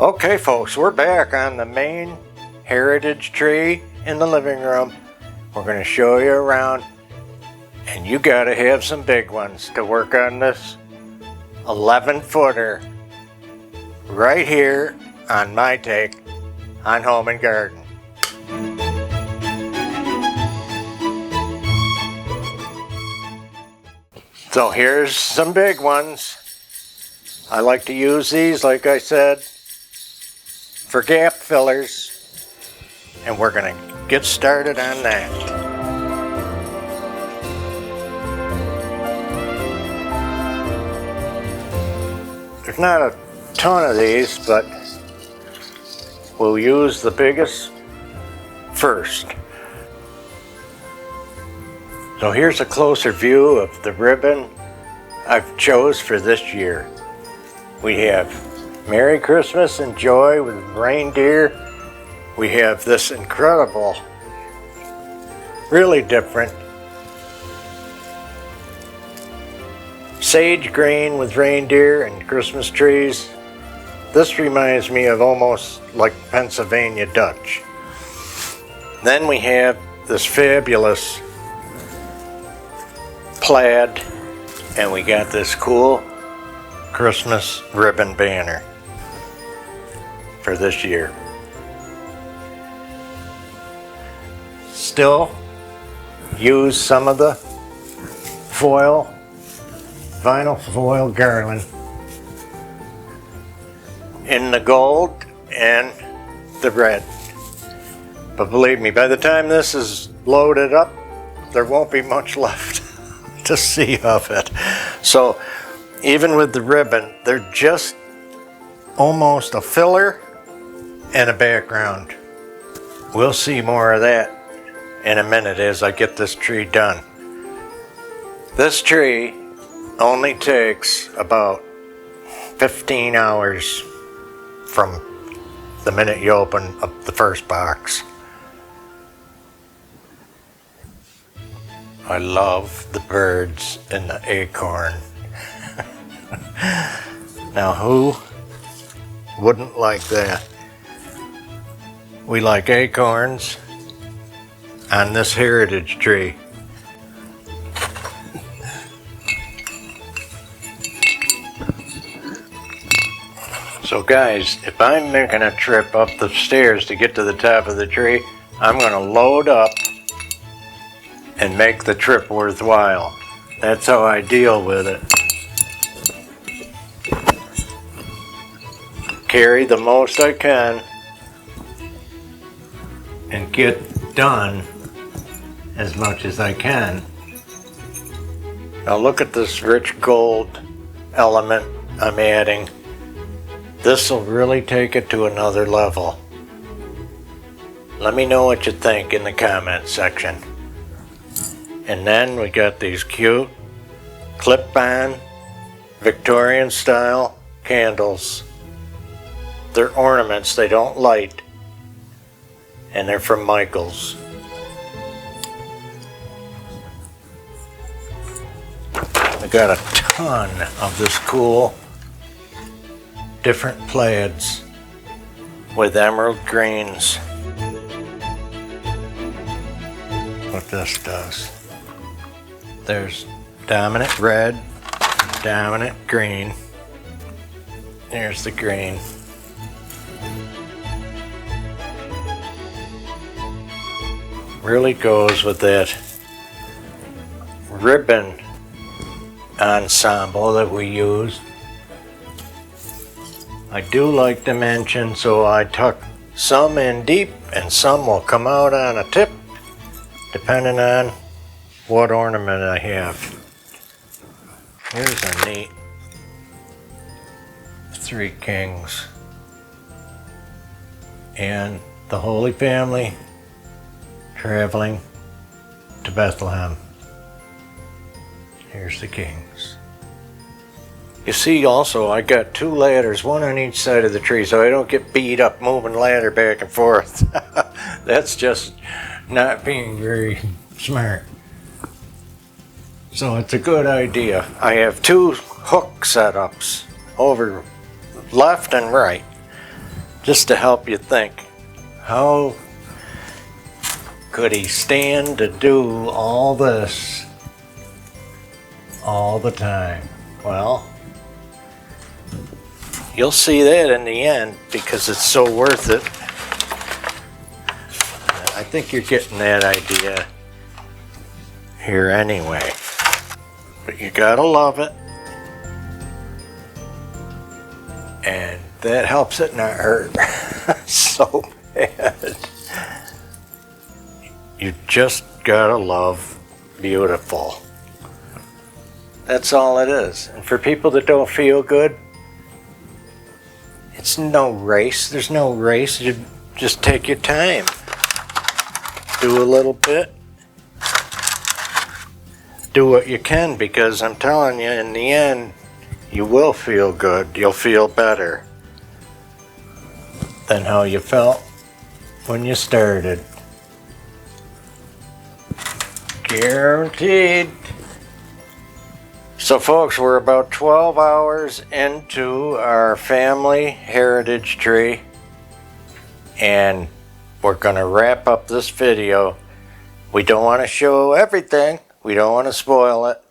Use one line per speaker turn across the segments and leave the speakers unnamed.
Okay folks, we're back on the main heritage tree in the living room. We're going to show you around, and you got to have some big ones to work on this 11-footer right here on my take on Home and Garden. So here's some big ones. I like to use these, like I said, for gap fillers, and we're going to get started on that. There's not a ton of these, but we'll use the biggest first. So here's a closer view of the ribbon I've chose for this year. We have Merry Christmas and Joy with reindeer. We have this incredible, really different sage green with reindeer and Christmas trees. This reminds me of almost like Pennsylvania Dutch. Then we have this fabulous plaid, and we got this cool Christmas ribbon banner for this year. Still use some of the vinyl foil garland in the gold and the red. But believe me, by the time this is loaded up, there won't be much left to see of it. So even with the ribbon, they're just almost a filler and a background. We'll see more of that in a minute as I get this tree done. This tree only takes about 15 hours from the minute you open up the first box. I love the birds and the acorn. Now who wouldn't like that? We like acorns on this heritage tree. So guys, if I'm making a trip up the stairs to get to the top of the tree, I'm going to load up and make the trip worthwhile. That's how I deal with it. Carry the most I can and get done as much as I can. Now look at this rich gold element I'm adding. This will really take it to another level. Let me know what you think in the comment section. And then we got these cute clip-on Victorian style candles. They're ornaments, they don't light, and they're from Michaels. I got a ton of this cool different plaids with emerald greens. What this does. There's dominant red, dominant green. There's the green. Really goes with that ribbon ensemble that we used. I do like to mention, so I tuck some in deep and some will come out on a tip depending on what ornament I have. Here's a neat 3 kings and the Holy Family traveling to Bethlehem. Here's the kings. You see also I got 2 ladders, one on each side of the tree, so I don't get beat up moving ladder back and forth. That's just not being very smart. So it's a good idea. I have 2 hook setups over left and right. just to help you think, how could he stand to do all this all the time? Well, you'll see that in the end because it's so worth it. I think you're getting that idea here anyway. But you gotta love it. And that helps it not hurt so bad. You just gotta love beautiful. That's all it is. And for people that don't feel good, it's no race. There's no race. You just take your time. Do a little bit. Do what you can, because I'm telling you, in the end, you will feel good. You'll feel better than how you felt when you started. Guaranteed. So folks, we're about 12 hours into our family heritage tree, and we're going to wrap up this video. We don't want to show everything. We don't want to spoil it.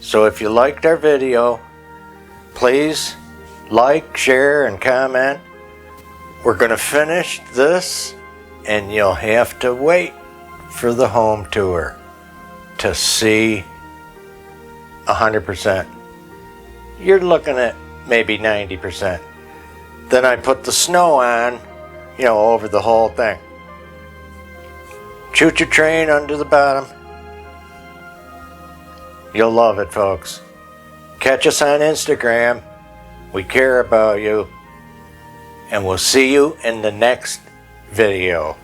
So if you liked our video, please like, share, and comment. We're going to finish this, and you'll have to wait for the home tour to see 100%. You're looking at maybe 90%. Then I put the snow on, you know, over the whole thing. Choo-choo train under the bottom, You'll love it, folks. Catch us on Instagram. We care about you. And we'll see you in the next video.